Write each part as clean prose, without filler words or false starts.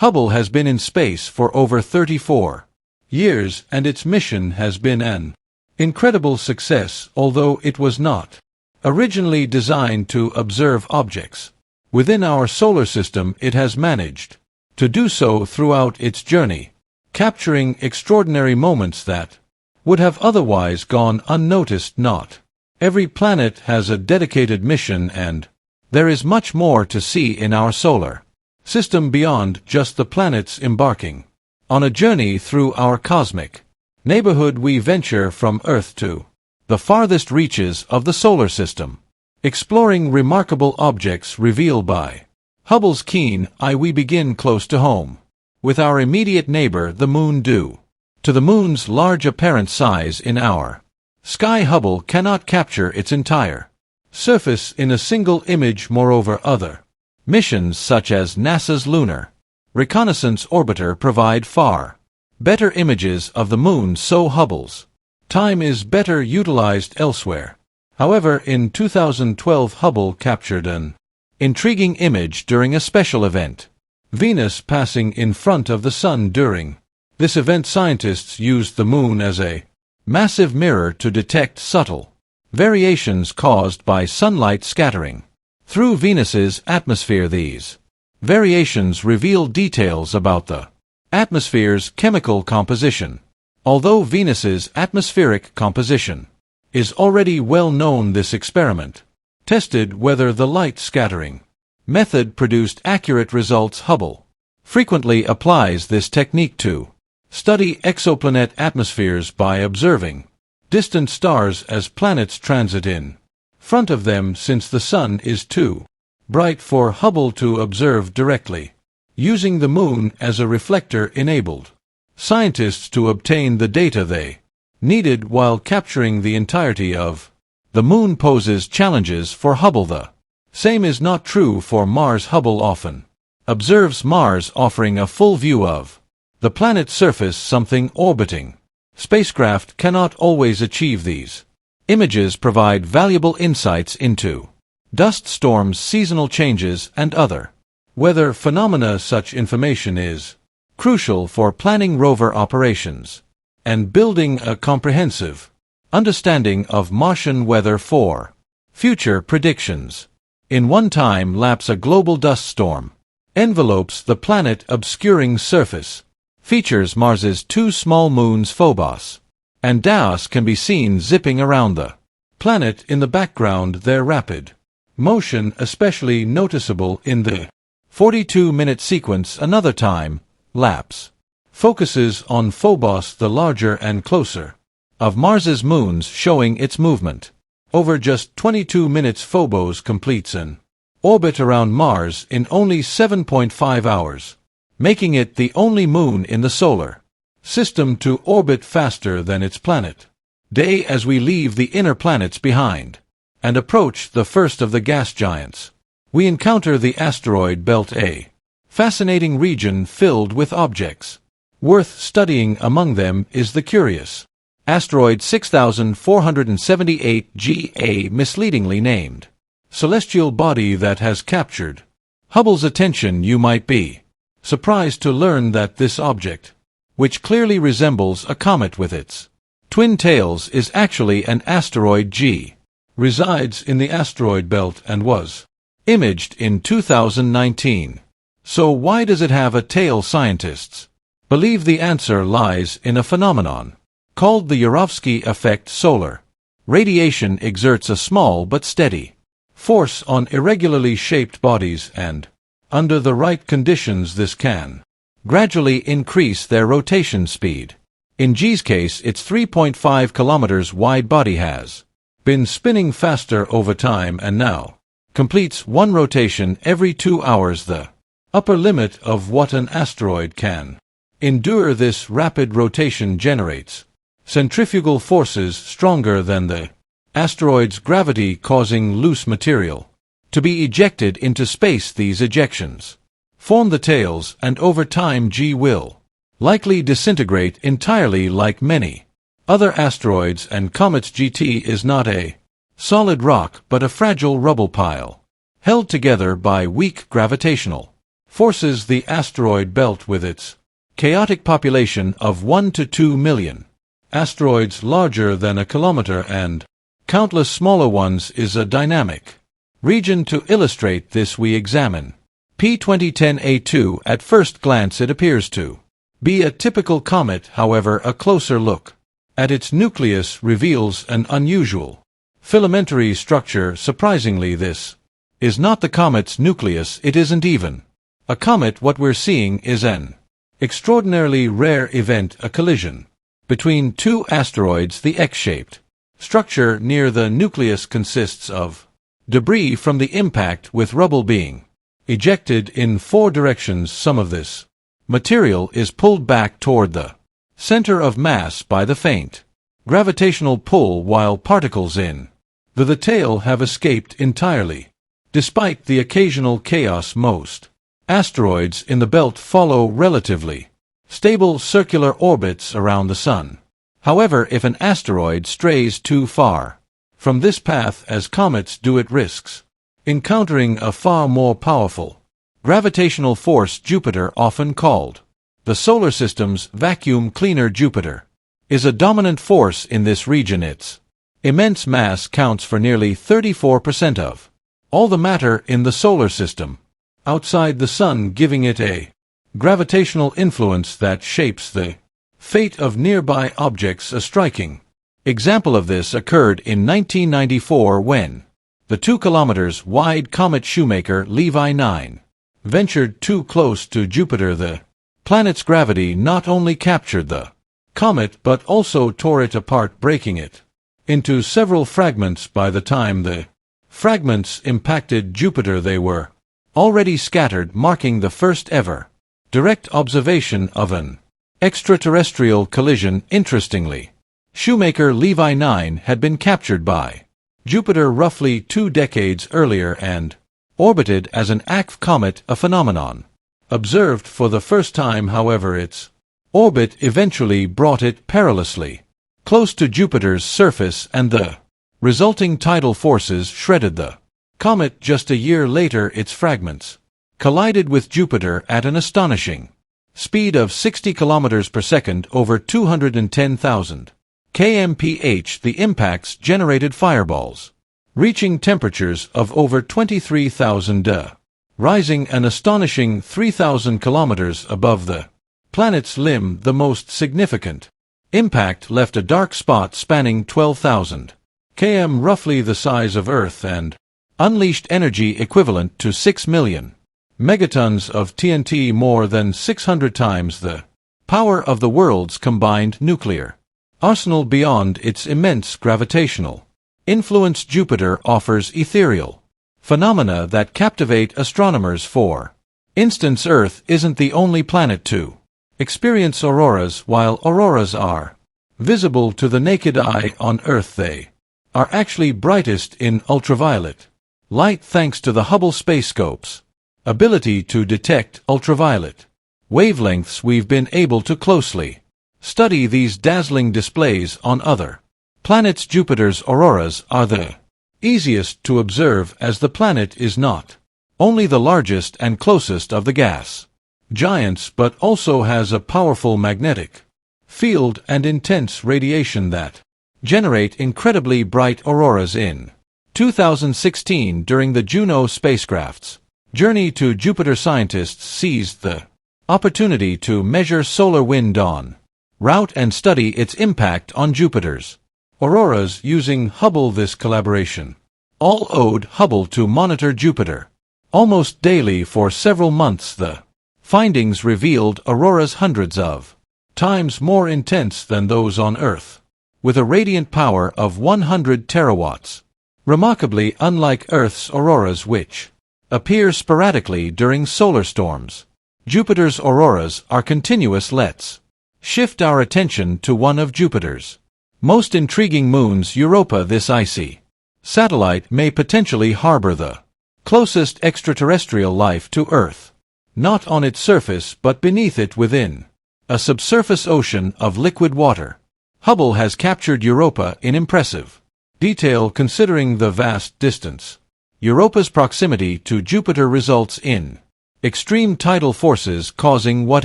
Hubble has been in space for over 34 years, and its mission has been an incredible success, although it was not originally designed to observe objects within our solar system. It has managed to do so throughout its journey, capturing extraordinary moments that would have otherwise gone unnoticed. Not every planet has a dedicated mission, and there is much more to see in our solar system beyond just the planets. Embarking on a journey through our cosmic neighborhood, we venture from Earth to the farthest reaches of the solar system, exploring remarkable objects revealed by Hubble's keen eye. We begin close to home, with our immediate neighbor, the Moon. Due to the Moon's large apparent size in our sky, Hubble cannot capture its entire surface in a single image. Moreover, other missions such as NASA's Lunar Reconnaissance Orbiter provide far better images of the Moon, so Hubble's time is better utilized elsewhere. However, in 2012, Hubble captured an intriguing image during a special event, Venus passing in front of the Sun. During this event, scientists used the Moon as a massive mirror to detect subtle variations caused by sunlight scattering through Venus's atmosphere. These variations reveal details about the atmosphere's chemical composition. Although Venus's atmospheric composition is already well known, this experiment tested whether the light scattering method produced accurate results. Hubble frequently applies this technique to study exoplanet atmospheres by observing distant stars as planets transit in front of them. Since the Sun is too bright for Hubble to observe directly, using the Moon as a reflector enabled scientists to obtain the data they needed while capturing the entirety of the Moon. Poses challenges for Hubble. The same is not true for Mars. Hubble often observes Mars, offering a full view of the planet's surface, something orbiting spacecraft cannot always achieve. These images provide valuable insights into dust storms, seasonal changes, and other weather phenomena. Such information is crucial for planning rover operations and building a comprehensive understanding of Martian weather for future predictions. In one time lapse, a global dust storm envelopes the planet, obscuring surface features. Mars's two small moons, Phobos and Deimos, can be seen zipping around the planet in the background, their rapid motion especially noticeable in the 42-minute sequence. Another time lapse focuses on Phobos, the larger and closer of Mars's moons, showing its movement. Over just 22 minutes, Phobos completes an orbit around Mars in only 7.5 hours, making it the only moon in the solar system to orbit faster than its planet. Day, as we leave the inner planets behind and approach the first of the gas giants, we encounter the asteroid belt, a fascinating region filled with objects worth studying. Among them is the curious asteroid 6478 G, a misleadingly named celestial body that has captured Hubble's attention. You might be surprised to learn that this object, which clearly resembles a comet with its twin tails, is actually an asteroid. G resides in the asteroid belt and was imaged in 2019. So why does it have a tail? Scientists believe the answer lies in a phenomenon called the Yurovsky effect. Solar radiation exerts a small but steady force on irregularly shaped bodies, and under the right conditions this can gradually increase their rotation speed. In G's case, its 3.5 kilometers wide body has been spinning faster over time and now completes one rotation every 2 hours, the upper limit of what an asteroid can endure. This rapid rotation generates centrifugal forces stronger than the asteroid's gravity, causing loose material to be ejected into space. These ejections form the tails, and over time G will likely disintegrate entirely. Like many other asteroids and comets, GT is not a solid rock but a fragile rubble pile, held together by weak gravitational forces the asteroid belt with its chaotic population of 1 to 2 million. Asteroids larger than a kilometer and countless smaller ones is a dynamic region. To illustrate this we examine P2010A2. At first glance it appears to be a typical comet, however a closer look at its nucleus reveals an unusual filamentary structure. Surprisingly, this is not the comet's nucleus, it isn't even a comet. What we're seeing is an extraordinarily rare event, a collision between two asteroids. The X-shaped structure near the nucleus consists of debris from the impact, with rubble being ejected in 4 directions. Some of this material is pulled back toward the center of mass by the faint gravitational pull, while particles in the tail have escaped entirely. Despite the occasional chaos, most asteroids in the belt follow relatively stable circular orbits around the Sun. However, if an asteroid strays too far from this path, as comets do, it risks encountering a far more powerful gravitational force. Jupiter, often called the solar system's vacuum cleaner, Jupiter is a dominant force in this region. Its immense mass counts for nearly 34% of all the matter in the solar system outside the Sun, giving it a gravitational influence that shapes the fate of nearby objects. A striking example of this occurred in 1994 when the 2-kilometer-wide comet Shoemaker-Levy 9 ventured too close to Jupiter. The planet's gravity not only captured the comet but also tore it apart, breaking it into several fragments. By the time the fragments impacted Jupiter, they were already scattered, marking the first ever direct observation of an extraterrestrial collision. Interestingly, Shoemaker-Levy 9 had been captured by Jupiter roughly 2 decades earlier and orbited as an ACF comet, a phenomenon observed for the first time. However, its orbit eventually brought it perilously close to Jupiter's surface, and the resulting tidal forces shredded the comet. Just a year later, its fragments collided with Jupiter at an astonishing speed of 60 kilometers per second, over 210,000 kmph. The impacts generated fireballs reaching temperatures of over 23,000 rising an astonishing 3,000 kilometers above the planet's limb. The most significant impact left a dark spot spanning 12,000 km, roughly the size of Earth, and unleashed energy equivalent to 6 million megatons of TNT, more than 600 times the power of the world's combined nuclear arsenal. Beyond its immense gravitational influence, Jupiter offers ethereal phenomena that captivate astronomers. For instance, Earth isn't the only planet to experience auroras. While auroras are visible to the naked eye on Earth, they are actually brightest in ultraviolet light thanks to the Hubble Space Telescope's ability to detect ultraviolet wavelengths. We've been able to closely study these dazzling displays on other planets. Jupiter's auroras are the easiest to observe, as the planet is not only the largest and closest of the gas giants but also has a powerful magnetic field and intense radiation that generate incredibly bright auroras. In 2016, during the Juno spacecraft's journey to Jupiter, scientists seized the opportunity to measure solar wind en route and study its impact on Jupiter's auroras using Hubble. This collaboration all owed Hubble to monitor Jupiter almost daily for several months. The findings revealed auroras hundreds of times more intense than those on Earth, with a radiant power of 100 terawatts. Remarkably, unlike Earth's auroras, which appear sporadically during solar storms, Jupiter's auroras are continuous. Let's shift our attention to one of Jupiter's most intriguing moons, Europa. This icy satellite may potentially harbor the closest extraterrestrial life to Earth, not on its surface but beneath it, within a subsurface ocean of liquid water. Hubble has captured Europa in impressive detail, considering the vast distance. Europa's proximity to Jupiter results in extreme tidal forces causing what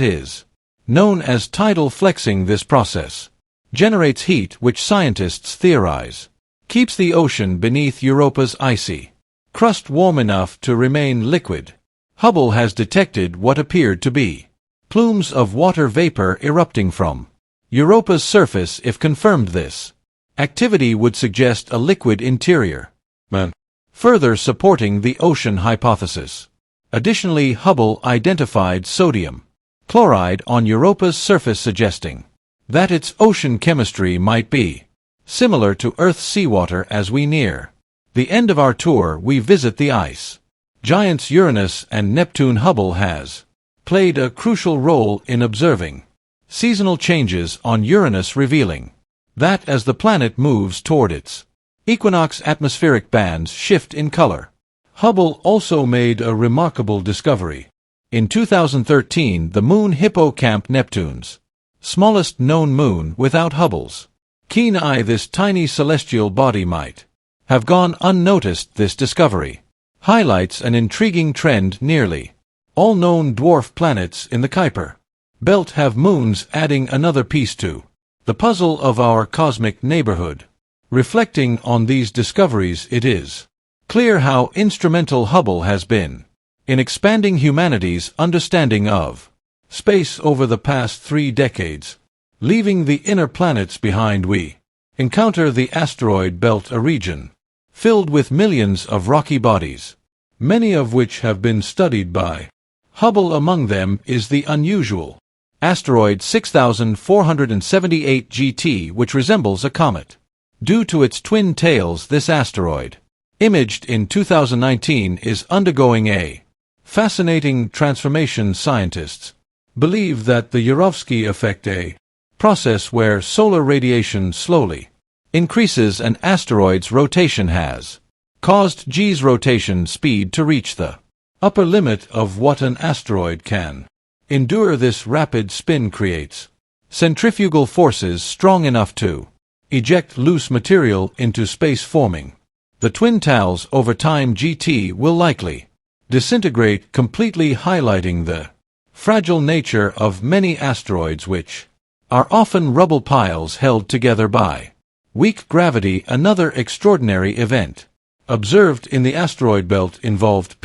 is known as tidal flexing. This process generates heat which scientists theorize keeps the ocean beneath Europa's icy crust warm enough to remain liquid. Hubble has detected what appeared to be plumes of water vapor erupting from Europa's surface. If confirmed, this activity would suggest a liquid interior, further supporting the ocean hypothesis. Additionally, Hubble identified sodium chloride on Europa's surface, suggesting that its ocean chemistry might be similar to Earth's seawater. As we near the end of our tour, we visit the ice giants Uranus and Neptune. Hubble has played a crucial role in observing seasonal changes on Uranus, revealing that as the planet moves toward its equinox, atmospheric bands shift in color. Hubble also made a remarkable discovery. In 2013, the moon Hippocamp, Neptune's smallest known moon without Hubble's keen eye, this tiny celestial body might have gone unnoticed. This discovery highlights an intriguing trend. Nearly all known dwarf planets in the Kuiper belt have moons, adding another piece to the puzzle of our cosmic neighborhood. Reflecting on these discoveries, it is clear how instrumental Hubble has been in expanding humanity's understanding of space over the past 3 decades. Leaving the inner planets behind, we encounter the asteroid belt, a region filled with millions of rocky bodies, many of which have been studied by Hubble. Among them is the unusual asteroid 6478 GT, which resembles a comet. Due to its twin tails, this asteroid, imaged in 2019, is undergoing a fascinating transformation. Scientists believe that the Yurovsky effect, a process where solar radiation slowly increases an asteroid's rotation, has caused G's rotation speed to reach the upper limit of what an asteroid can endure. This rapid spin creates centrifugal forces strong enough to eject loose material into space, forming the twin tails. Over time, GT will likely disintegrate completely, highlighting the fragile nature of many asteroids, which are often rubble piles held together by weak gravity. Another extraordinary event observed in the asteroid belt involved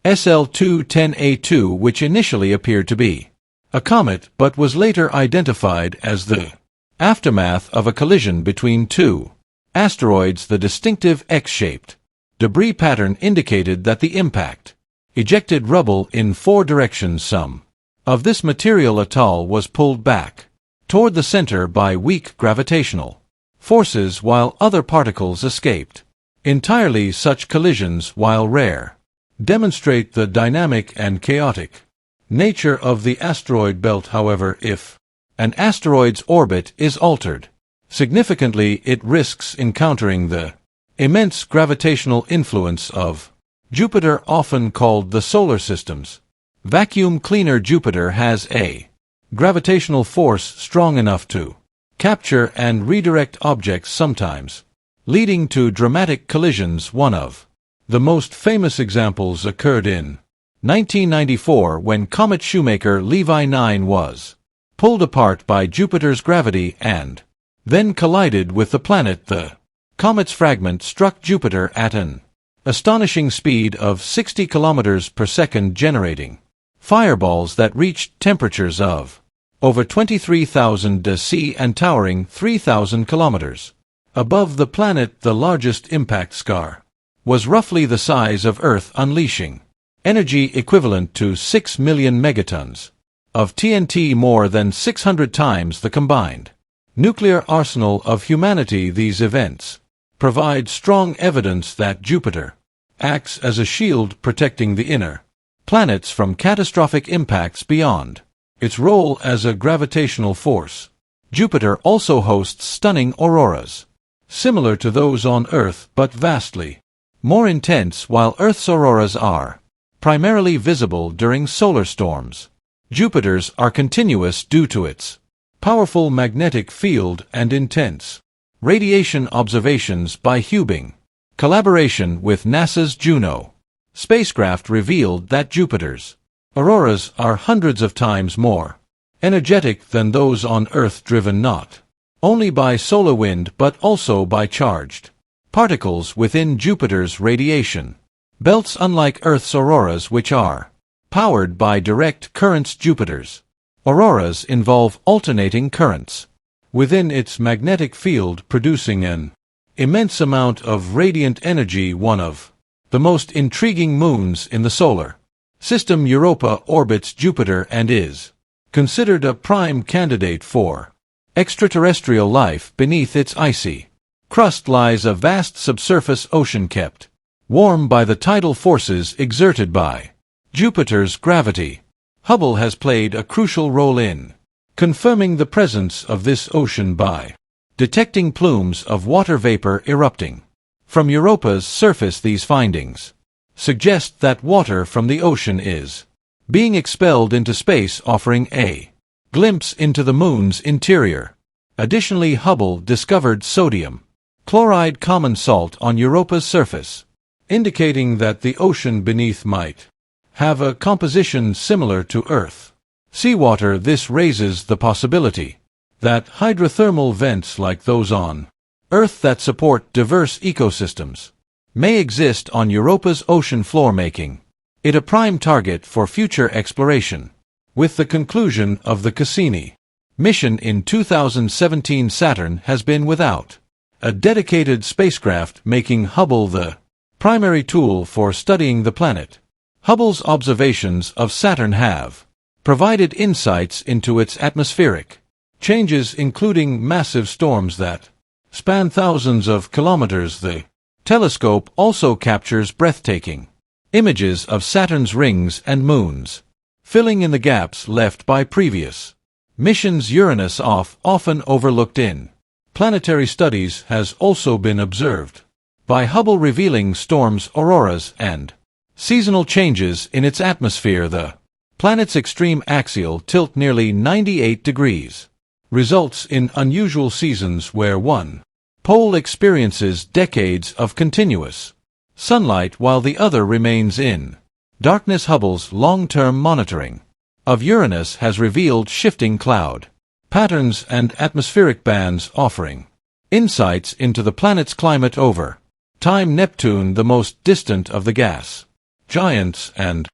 SL210A2, which initially appeared to be a comet but was later identified as the aftermath of a collision between two asteroids. The distinctive X-shaped debris pattern indicated that the impact ejected rubble in 4 directions. Some of this material atoll was pulled back toward the center by weak gravitational forces, while other particles escaped entirely. Such collisions, while rare, demonstrate the dynamic and chaotic nature of the asteroid belt. However, if an asteroid's orbit is altered significantly, it risks encountering the immense gravitational influence of Jupiter, often called the solar system's vacuum cleaner. Jupiter has a gravitational force strong enough to capture and redirect objects, sometimes leading to dramatic collisions. One of the most famous examples occurred in 1994 when comet Shoemaker-Levy 9 was pulled apart by Jupiter's gravity and then collided with the planet. The comet's fragment struck Jupiter at an astonishing speed of 60 kilometers per second, generating fireballs that reached temperatures of over 23,000 C and towering 3,000 kilometers above the planet. The largest impact scar was roughly the size of Earth, unleashing energy equivalent to 6 million megatons of TNT, more than 600 times the combined nuclear arsenal of humanity. These events provide strong evidence that Jupiter acts as a shield, protecting the inner planets from catastrophic impacts. Beyond its role as a gravitational force, Jupiter also hosts stunning auroras, similar to those on Earth but vastly more intense. While Earth's auroras are primarily visible during solar storms, Jupiter's are continuous due to its powerful magnetic field and intense radiation. Observations by Hubble collaboration with NASA's Juno spacecraft revealed that Jupiter's Auroras are hundreds of times more energetic than those on Earth, driven not only by solar wind but also by charged particles within Jupiter's radiation belts, unlike Earth's auroras, which are powered by direct currents. Jupiter's auroras involve alternating currents within its magnetic field, producing an immense amount of radiant energy. One of the most intriguing moons in the solar system, Europa, orbits Jupiter and is considered a prime candidate for extraterrestrial life. Beneath its icy crust lies a vast subsurface ocean kept warm by the tidal forces exerted by Jupiter's gravity. Hubble has played a crucial role in confirming the presence of this ocean by detecting plumes of water vapor erupting from Europa's surface. These findings suggest that water from the ocean is being expelled into space, offering a glimpse into the moon's interior. Additionally, Hubble discovered sodium chloride, common salt, on Europa's surface, indicating that the ocean beneath might have a composition similar to Earth seawater. This raises the possibility that hydrothermal vents like those on Earth that support diverse ecosystems may exist on Europa's ocean floor, making it a prime target for future exploration. With the conclusion of the Cassini mission in 2017, Saturn has been without a dedicated spacecraft, making Hubble the primary tool for studying the planet. Hubble's observations of Saturn have provided insights into its atmospheric changes, including massive storms that span thousands of kilometers. The telescope also captures breathtaking images of Saturn's rings and moons, filling in the gaps left by previous missions. Uranus, often overlooked in planetary studies, has also been observed by Hubble, revealing storms, auroras, and seasonal changes in its atmosphere. The planet's extreme axial tilt, nearly 98 degrees, results in unusual seasons where one pole experiences decades of continuous sunlight while the other remains in darkness. Hubble's long-term monitoring of Uranus has revealed shifting cloud patterns and atmospheric bands, offering insights into the planet's climate over time. Neptune, the most distant of the gas giants and